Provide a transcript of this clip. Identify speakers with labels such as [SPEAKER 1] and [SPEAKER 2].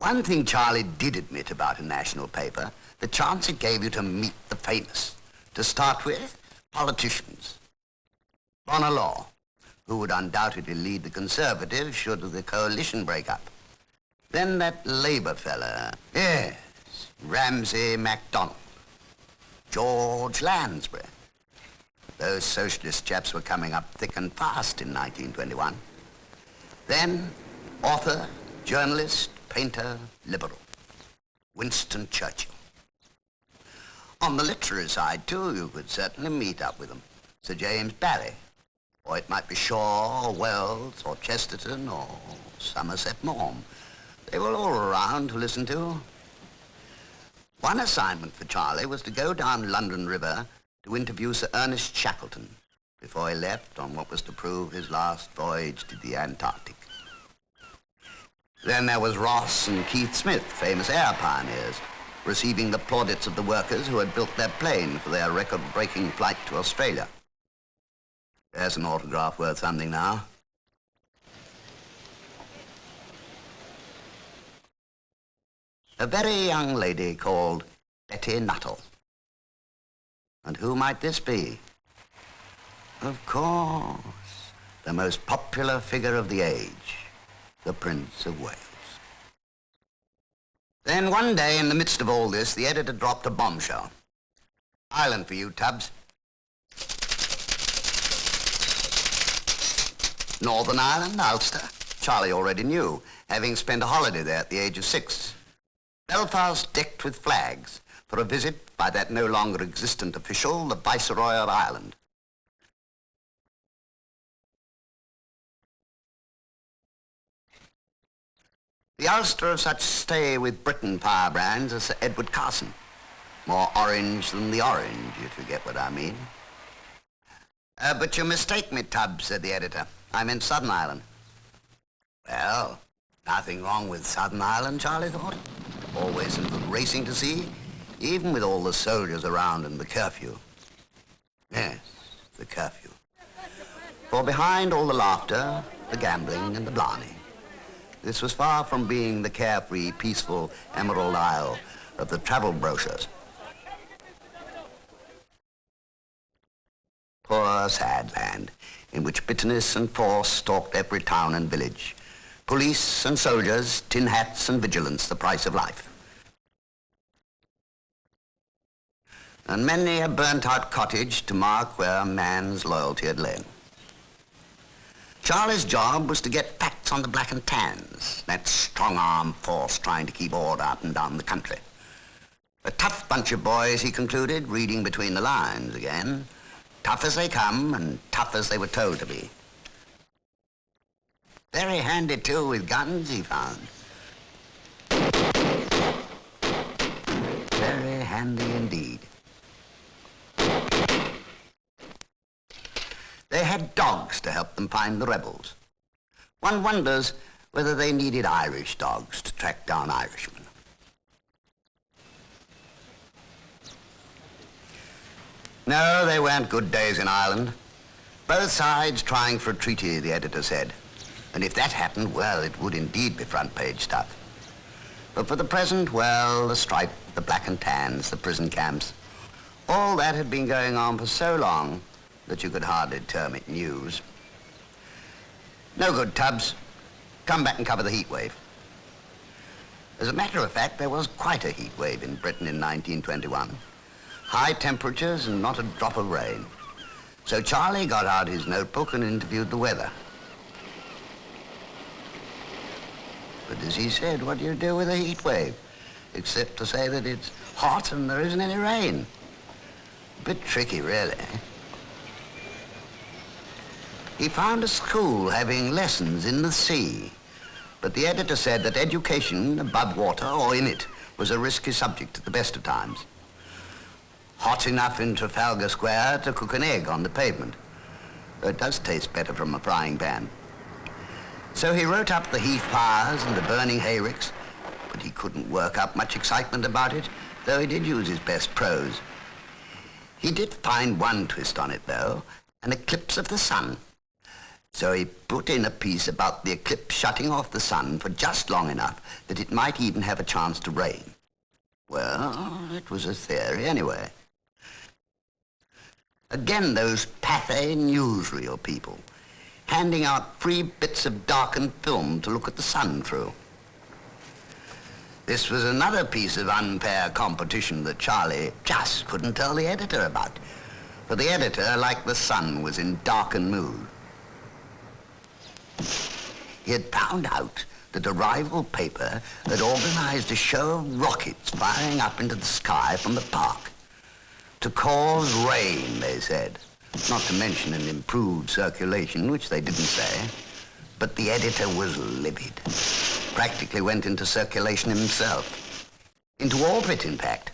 [SPEAKER 1] One thing Charlie did admit about a national paper, the chance it gave you to meet the famous. To start with, politicians. Bonar Law, who would undoubtedly lead the Conservatives should the coalition break up. Then that Labour fella, yes, Ramsay MacDonald. George Lansbury. Those socialist chaps were coming up thick and fast in 1921. Then, author, journalist, painter, liberal, Winston Churchill. On the literary side, too, you could certainly meet up with them. Sir James Barrie, or it might be Shaw, or Wells, or Chesterton, or Somerset Maugham. They were all around to listen to. One assignment for Charlie was to go down London River to interview Sir Ernest Shackleton before he left on what was to prove his last voyage to the Antarctic. Then there was Ross and Keith Smith, famous air pioneers, receiving the plaudits of the workers who had built their plane for their record-breaking flight to Australia. There's an autograph worth something now. A very young lady called Betty Nuttall. And who might this be? Of course, the most popular figure of the age, the Prince of Wales. Then one day, in the midst of all this, the editor dropped a bombshell. Ireland for you, Tubbs. Northern Ireland, Ulster. Charlie already knew, having spent a holiday there at the age of 6. Belfast decked with flags for a visit by that no longer existent official, the Viceroy of Ireland. The Ulster of such stay with Britain firebrands as Sir Edward Carson. More orange than the orange, if you get what I mean. But you mistake me, Tubbs, said the editor. I'm in Southern Ireland. Well, nothing wrong with Southern Ireland, Charlie thought. Always a little racing to see, even with all the soldiers around and the curfew. Yes, the curfew. For behind all the laughter, the gambling and the blarney, this was far from being the carefree, peaceful Emerald Isle of the travel brochures. Poor, sad land, in which bitterness and force stalked every town and village. Police and soldiers, tin hats and vigilance, the price of life. And many a burnt-out cottage to mark where man's loyalty had lain. Charlie's job was to get facts on the black and tans, that strong-arm force trying to keep order up and down the country. A tough bunch of boys, he concluded, reading between the lines again. Tough as they come and tough as they were told to be. Very handy, too, with guns, he found. Very handy indeed. They had dogs to help them find the rebels. One wonders whether they needed Irish dogs to track down Irishmen. No, they weren't good days in Ireland. Both sides trying for a treaty, the editor said. And if that happened, well, it would indeed be front-page stuff. But for the present, well, the stripe, the black and tans, the prison camps, all that had been going on for so long that you could hardly term it news. No good, Tubbs. Come back and cover the heat wave. As a matter of fact, there was quite a heat wave in Britain in 1921. High temperatures and not a drop of rain. So Charlie got out his notebook and interviewed the weather. But as he said, what do you do with a heat wave? Except to say that it's hot and there isn't any rain. A bit tricky, really. He found a school having lessons in the sea, but the editor said that education above water or in it was a risky subject at the best of times. Hot enough in Trafalgar Square to cook an egg on the pavement, though it does taste better from a frying pan. So he wrote up the heath fires and the burning hayricks, but he couldn't work up much excitement about it, though he did use his best prose. He did find one twist on it, though, an eclipse of the sun. So he put in a piece about the eclipse shutting off the sun for just long enough that it might even have a chance to rain. Well, it was a theory anyway. Again, those Pathe newsreel people, handing out free bits of darkened film to look at the sun through. This was another piece of unfair competition that Charlie just couldn't tell the editor about. For the editor, like the sun, was in darkened mood. He had found out that a rival paper had organized a show of rockets firing up into the sky from the park. To cause rain, they said. Not to mention an improved circulation, which they didn't say. But the editor was livid. Practically went into circulation himself. Into orbit, in fact.